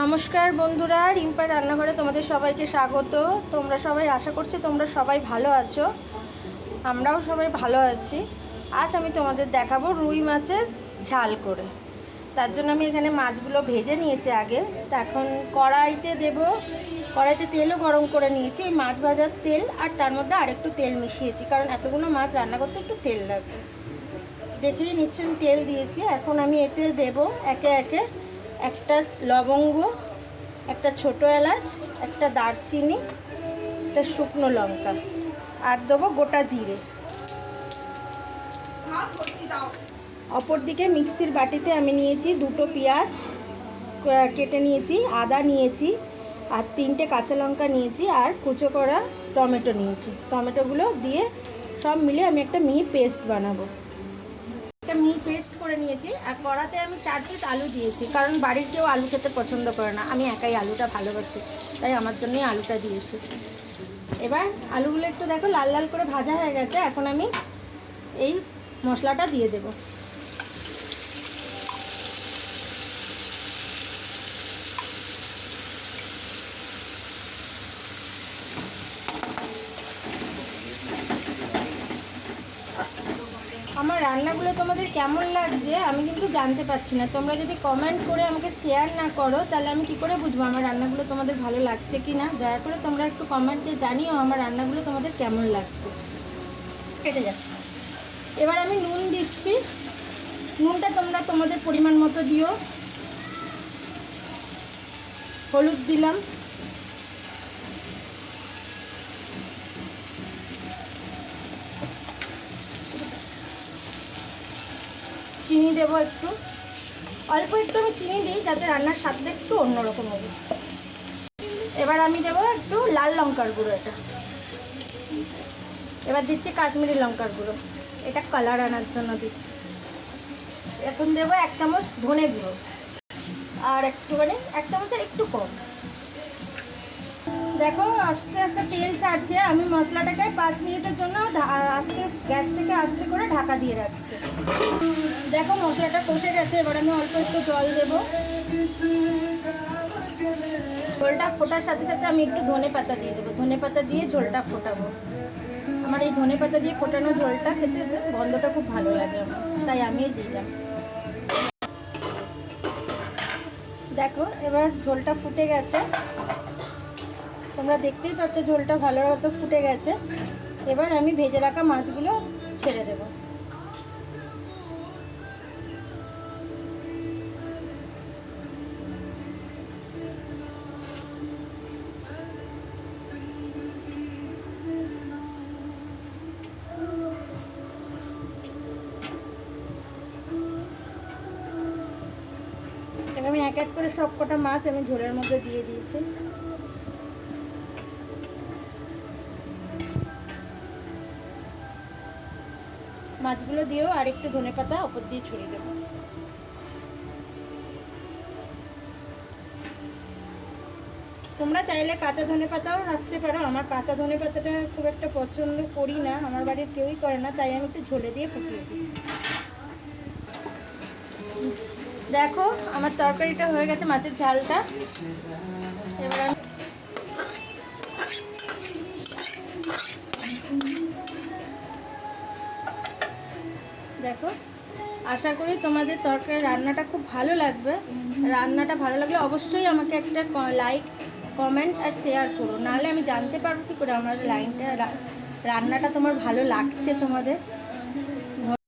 নমস্কার বন্ধুরা, রিম্পার রান্নাঘরে তোমাদের সবাইকে স্বাগত। তোমরা সবাই, আশা করছি তোমরা সবাই ভালো আছো। আমরাও সবাই ভালো আছি। আজ আমি তোমাদের দেখাবো রুই মাছের ঝাল করে। তার জন্য আমি এখানে মাছগুলো ভেজে নিয়েছি আগে। তা এখন কড়াইতে তেলও গরম করে নিয়েছি। এই মাছ ভাজার তেল আর তার মধ্যে আরেকটু তেল মিশিয়েছি, কারণ এতগুলো মাছ রান্না করতে একটু তেল লাগবে। দেখেই নিচ্ছেন তেল দিয়েছি। এখন আমি এতে দেব একে একে একটা লবঙ্গ, একটা ছোটো এলাচ, একটা দারচিনি, একটা শুকনো লঙ্কা, আর দেবো গোটা জিরে। অপর দিকে মিক্সির বাটিতে আমি নিয়েছি দুটো পেঁয়াজ কেটে নিয়েছি, আদা নিয়েছি, আর 3টে কাঁচা লঙ্কা নিয়েছি, আর কুচো করা টমেটো নিয়েছি। টমেটোগুলো দিয়ে সব মিলে আমি একটা মিহি পেস্ট বানাবো। একটা মিহি পেস্ট করে নিয়েছি। আর কড়াতে আমি 4 পিস আলু দিয়েছি, কারণ বাড়ির কেউ আলু খেতে পছন্দ করে না, আমি একাই আলুটা ভালোবাসি, তাই আমার জন্যই আলুটা দিয়েছি। এবার আলুগুলো একটু দেখো লাল লাল করে ভাজা হয়ে গেছে। এখন আমি এই মশলাটা দিয়ে দেব। আমার রান্নাগুলো তোমাদের কেমন লাগছে আমি কিন্তু জানতে পারছি না। তোমরা যদি কমেন্ট করে আমাকে শেয়ার না করো, তাহলে আমি কি করে বুঝবো আমার রান্নাগুলো তোমাদের ভালো লাগছে কি না। দয়া করে তোমরা একটু কমেন্টে জানিও আমার রান্নাগুলো তোমাদের কেমন লাগছে। কেটে যাচ্ছে। এবার আমি নুন দিচ্ছি। নুনটা তোমরা তোমাদের পরিমাণ মতো দিও। হলুদ দিলাম, চিনি দেবো একটু, অল্প একটু আমি চিনি দিই যাতে রান্নার স্বাদটা একটু অন্যরকম হবে। এবার আমি দেবো একটু লাল লঙ্কার গুঁড়ো। এবার দিচ্ছি কাশ্মীরি লঙ্কার গুঁড়ো, এটা কালার আনার জন্য দিচ্ছি। এখন দেবো 1 চামচ ধনে গুঁড়ো, আর একটুখানি 1 চামচের একটু কম। দেখো আস্তে আস্তে তেল ছাড়ছে। আমি মশলাটাকে 5 মিনিটের জন্য গ্যাস থেকে আস্তে করে ঢাকা দিয়ে রাখছি। দেখো মশলাটা কষে গেছে। এবার আমি অল্প একটু জল দেবো। ঝোলটা ফোটার সাথে সাথে আমি একটু ধনে পাতা দিয়ে দেবো। ধনে পাতা দিয়ে ঝোলটা ফোটাবো। আমার এই ধনে পাতা দিয়ে ফোটানো ঝোলটা খেতে গন্ধটা খুব ভালো লাগে আমার, তাই আমিই দিলাম। দেখো এবার ঝোলটা ফুটে গেছে, তোমরা দেখতেই পাচ্ছ ঝোলটা ভালো মতো ফুটে গেছে। এবার আমি ভেজে রাখা মাছগুলো ছেড়ে দেব। এবার আমি এক এক করে সব কটা মাছ আমি ঝোলের মধ্যে দিয়ে দিয়েছি। মাছগুলো দিয়েও আরেকটু ধনেপাতা ওপর দিয়ে ছড়িয়ে দেবো। তোমরা চাইলে কাঁচা ধনেপাতাও রাখতে পারো। আমার কাঁচা ধনেপাতাটা খুব একটা পছন্দ করি না, আমার বাড়ির কেউই করে না, তাই আমি একটু ঝোলে দিয়ে ফুটিয়ে দিই। দেখো আমার তরকারিটা হয়ে গেছে, মাছের ঝালটা। এবার আমি দেখো, আশা করি তোমাদের তরকারি রান্নাটা খুব ভালো লাগবে। রান্নাটা ভালো লাগলে অবশ্যই আমাকে একটা লাইক, কমেন্ট আর শেয়ার করো, নাহলে আমি জানতে পারবো কী করে আমার রান্নাটা তোমার ভালো লাগছে তোমাদের।